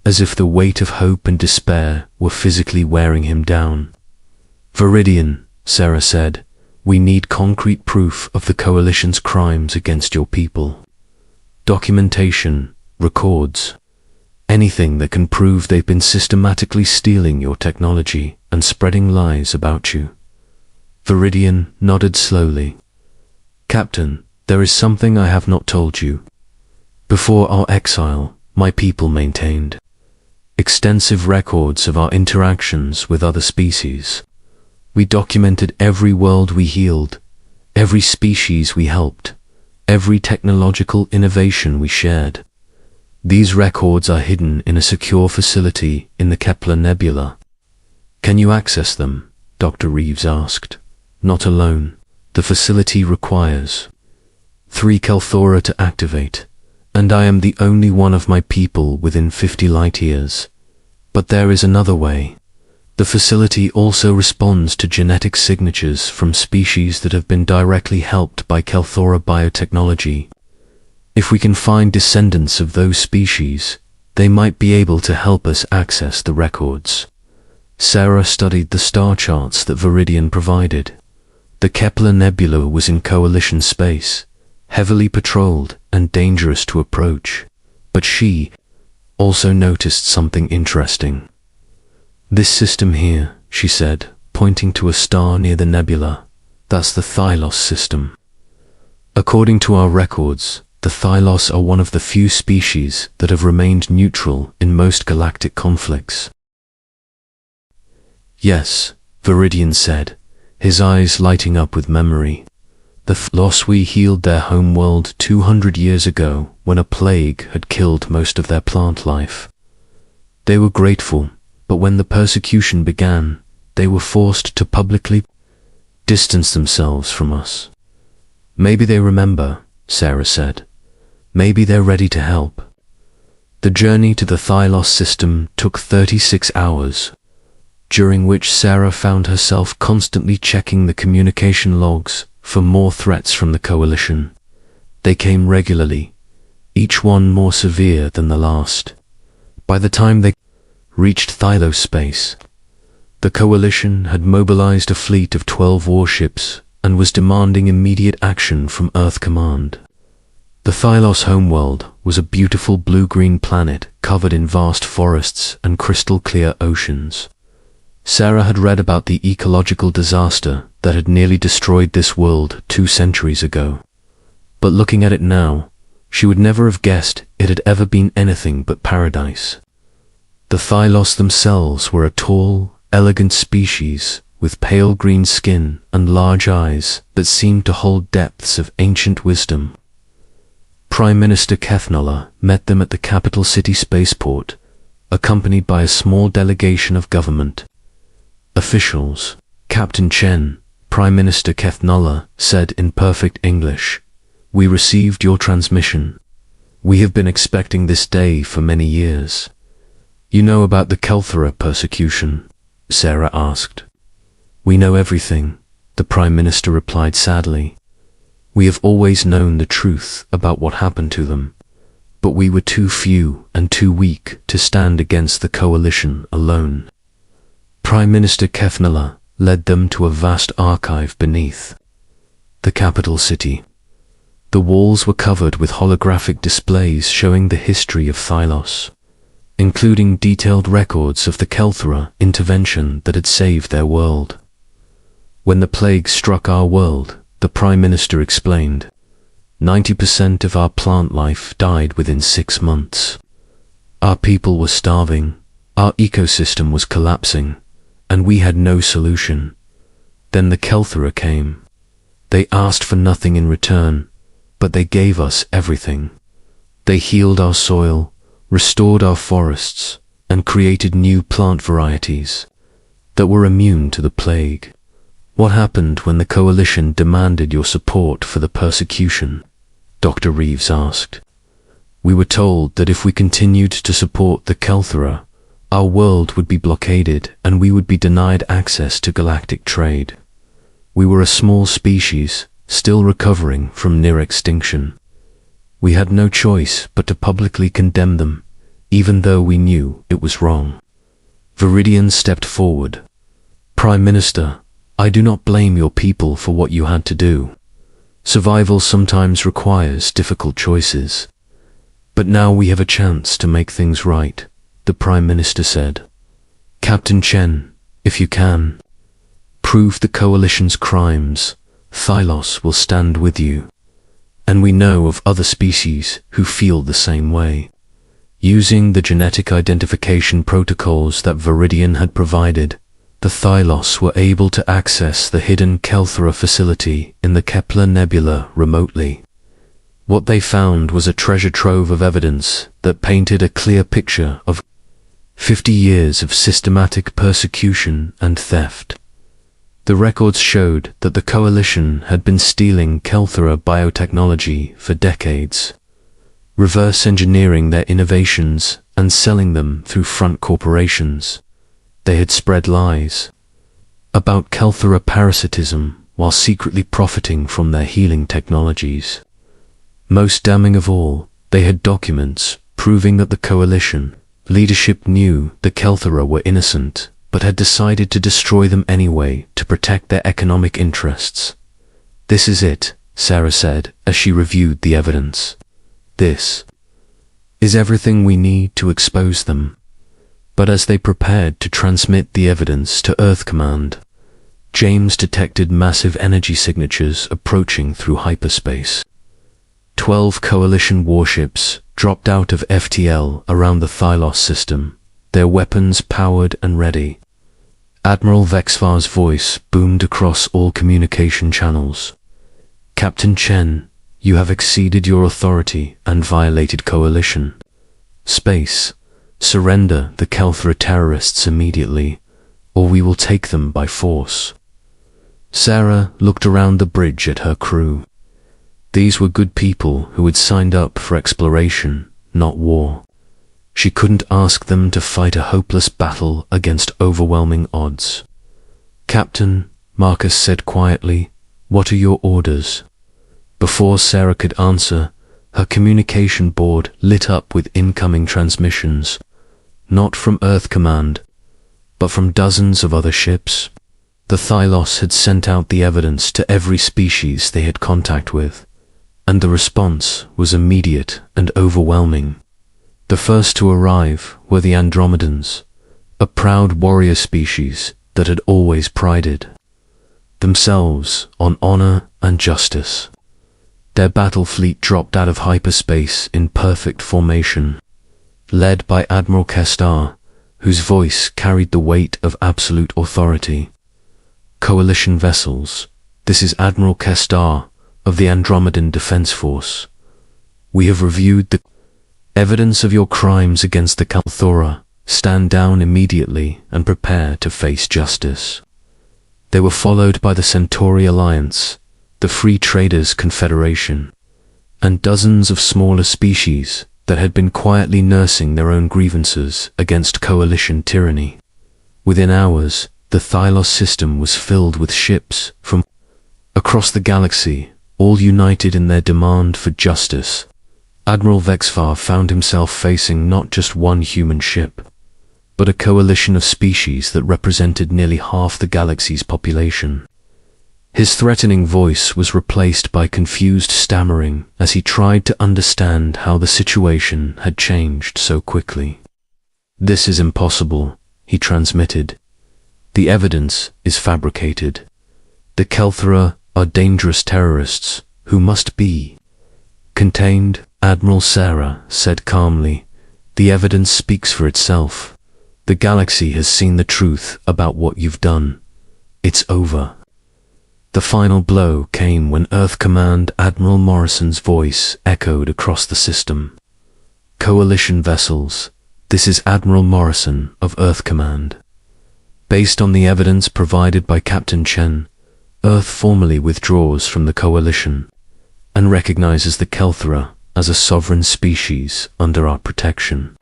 as if the weight of hope and despair were physically wearing him down. "Viridian," Sarah said, "we need concrete proof of the coalition's crimes against your people. Documentation, records, anything that can prove they've been systematically stealing your technology and spreading lies about you." Viridian nodded slowly. "Captain, there is something I have not told you. Before our exile, my people maintained extensive records of our interactions with other species. We documented every world we healed, every species we helped, every technological innovation we shared. These records are hidden in a secure facility in the Kepler Nebula." "Can you access them?" Dr. Reeves asked. "Not alone. The facility requires 3 Kelthora to activate, and I am the only one of my people within 50 light years. But there is another way. The facility also responds to genetic signatures from species that have been directly helped by Kelthora biotechnology. If we can find descendants of those species, they might be able to help us access the records." Sarah studied the star charts that Viridian provided. The Kepler Nebula was in coalition space, heavily patrolled and dangerous to approach, but she also noticed something interesting. "This system here," she said, pointing to a star near the nebula, "that's the Thylos system. According to our records, the Thylos are one of the few species that have remained neutral in most galactic conflicts." "Yes," Viridian said, his eyes lighting up with memory. "The Thylos healed their homeworld 200 years ago when a plague had killed most of their plant life. They were grateful, but when the persecution began, they were forced to publicly distance themselves from us." "Maybe they remember," Sarah said. "Maybe they're ready to help." The journey to the Thylos system took 36 hours, during which Sarah found herself constantly checking the communication logs for more threats from the coalition. They came regularly, each one more severe than the last. By the time they reached Thylos space, the coalition had mobilized a fleet of 12 warships and was demanding immediate action from Earth Command. The Thylos homeworld was a beautiful blue-green planet covered in vast forests and crystal-clear oceans. Sarah had read about the ecological disaster that had nearly destroyed this world 2 centuries ago. But looking at it now, she would never have guessed it had ever been anything but paradise. The Thylos themselves were a tall, elegant species with pale green skin and large eyes that seemed to hold depths of ancient wisdom. Prime Minister Kethnola met them at the capital city spaceport, accompanied by a small delegation of government officials. "Captain Chen," Prime Minister Kethnola said in perfect English, "we received your transmission. We have been expecting this day for many years." "You know about the Kelthora persecution?" Sarah asked. "We know everything," the Prime Minister replied sadly. "We have always known the truth about what happened to them, but we were too few and too weak to stand against the coalition alone." Prime Minister Kethnola led them to a vast archive beneath the capital city. The walls were covered with holographic displays showing the history of Thylos, including detailed records of the Kelthora intervention that had saved their world. "When the plague struck our world," the Prime Minister explained, 90% of our plant life died within 6 months. Our people were starving, our ecosystem was collapsing, and we had no solution. Then the Kelthora came. They asked for nothing in return, but they gave us everything. They healed our soil, restored our forests, and created new plant varieties that were immune to the plague. What happened when the coalition demanded your support for the persecution? Dr. Reeves asked. We were told that if we continued to support the Kelthera, our world would be blockaded and we would be denied access to galactic trade. We were a small species, still recovering from near extinction. We had no choice but to publicly condemn them, even though we knew it was wrong. Viridian stepped forward. Prime Minister, I do not blame your people for what you had to do. Survival sometimes requires difficult choices. But now we have a chance to make things right, the Prime Minister said. Captain Chen, if you can, prove the Coalition's crimes, Thylos will stand with you. And we know of other species who feel the same way. Using the genetic identification protocols that Viridian had provided, the Thylos were able to access the hidden Kelthera facility in the Kepler Nebula remotely. What they found was a treasure trove of evidence that painted a clear picture of 50 years of systematic persecution and theft. The records showed that the Coalition had been stealing Kelthera biotechnology for decades, reverse engineering their innovations and selling them through front corporations. They had spread lies about Kelthera parasitism while secretly profiting from their healing technologies. Most damning of all, they had documents proving that the Coalition leadership knew the Kelthera were innocent, but had decided to destroy them anyway to protect their economic interests. This is it, Sarah said as she reviewed the evidence. This is everything we need to expose them. But as they prepared to transmit the evidence to Earth Command, James detected massive energy signatures approaching through hyperspace. 12 Coalition warships dropped out of FTL around the Thylos system, their weapons powered and ready. Admiral Vexvar's voice boomed across all communication channels. Captain Chen, you have exceeded your authority and violated Coalition. Space, surrender the Kelthera terrorists immediately, or we will take them by force. Sarah looked around the bridge at her crew. These were good people who had signed up for exploration, not war. She couldn't ask them to fight a hopeless battle against overwhelming odds. Captain, Marcus said quietly, what are your orders? Before Sarah could answer, her communication board lit up with incoming transmissions, not from Earth Command, but from dozens of other ships. The Thylos had sent out the evidence to every species they had contact with, and the response was immediate and overwhelming. The first to arrive were the Andromedans, a proud warrior species that had always prided themselves on honor and justice. Their battle fleet dropped out of hyperspace in perfect formation, led by Admiral Kestar, whose voice carried the weight of absolute authority. Coalition vessels, this is Admiral Kestar of the Andromedan Defense Force. We have reviewed the evidence of your crimes against the Kelthera. Stand down immediately and prepare to face justice. They were followed by the Centauri Alliance, the Free Traders Confederation, and dozens of smaller species that had been quietly nursing their own grievances against Coalition tyranny. Within hours, the Thylos system was filled with ships from across the galaxy, all united in their demand for justice. Admiral Vexvar found himself facing not just one human ship, but a coalition of species that represented nearly half the galaxy's population. His threatening voice was replaced by confused stammering as he tried to understand how the situation had changed so quickly. This is impossible, he transmitted. The evidence is fabricated. The Kelthera are dangerous terrorists who must be contained. Admiral Sarah said calmly, the evidence speaks for itself. The galaxy has seen the truth about what you've done. It's over. The final blow came when Earth Command Admiral Morrison's voice echoed across the system. Coalition vessels, this is Admiral Morrison of Earth Command. Based on the evidence provided by Captain Chen, Earth formally withdraws from the Coalition and recognizes the Kelthra as a sovereign species under our protection.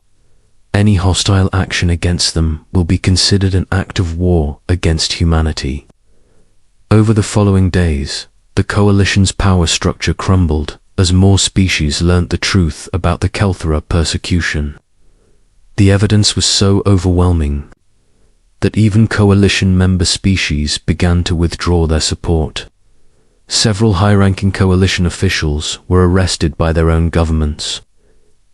Any hostile action against them will be considered an act of war against humanity. Over the following days, the Coalition's power structure crumbled as more species learnt the truth about the Kelthra persecution. The evidence was so overwhelming that even Coalition member species began to withdraw their support. Several high-ranking Coalition officials were arrested by their own governments,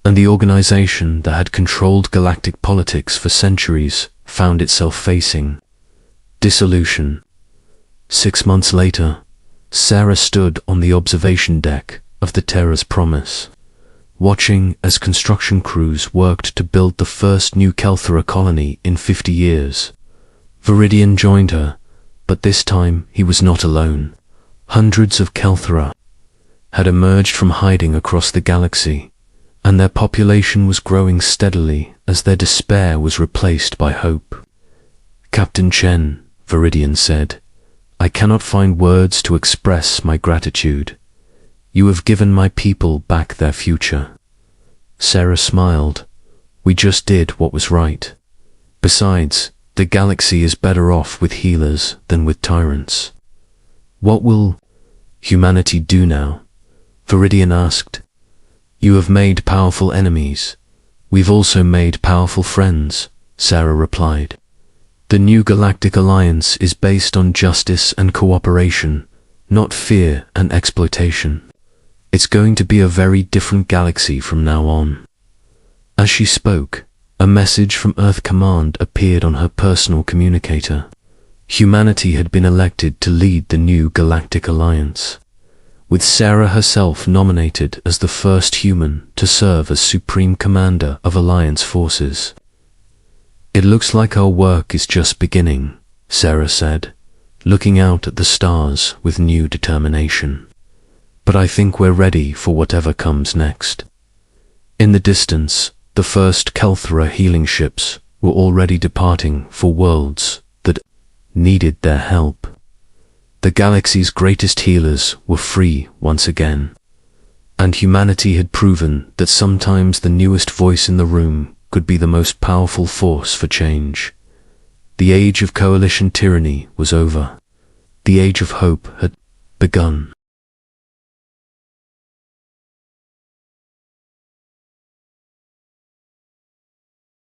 and the organization that had controlled galactic politics for centuries found itself facing dissolution. 6 months later, Sarah stood on the observation deck of the Terra's Promise, watching as construction crews worked to build the first new Kelthra colony in 50 years. Viridian joined her, but this time he was not alone. Hundreds of Kelthra had emerged from hiding across the galaxy, and their population was growing steadily as their despair was replaced by hope. Captain Chen, Viridian said, I cannot find words to express my gratitude. You have given my people back their future. Sarah smiled. We just did what was right. Besides, the galaxy is better off with healers than with tyrants. What will humanity do now? Viridian asked. You have made powerful enemies. We've also made powerful friends, Sarah replied. The new Galactic Alliance is based on justice and cooperation, not fear and exploitation. It's going to be a very different galaxy from now on. As she spoke, a message from Earth Command appeared on her personal communicator. Humanity had been elected to lead the new Galactic Alliance, with Sarah herself nominated as the first human to serve as Supreme Commander of Alliance forces. It looks like our work is just beginning, Sarah said, looking out at the stars with new determination. But I think we're ready for whatever comes next. In the distance, the first Kelthra healing ships were already departing for worlds that needed their help. The galaxy's greatest healers were free once again, and humanity had proven that sometimes the newest voice in the room could be the most powerful force for change. The age of Coalition tyranny was over. The age of hope had begun.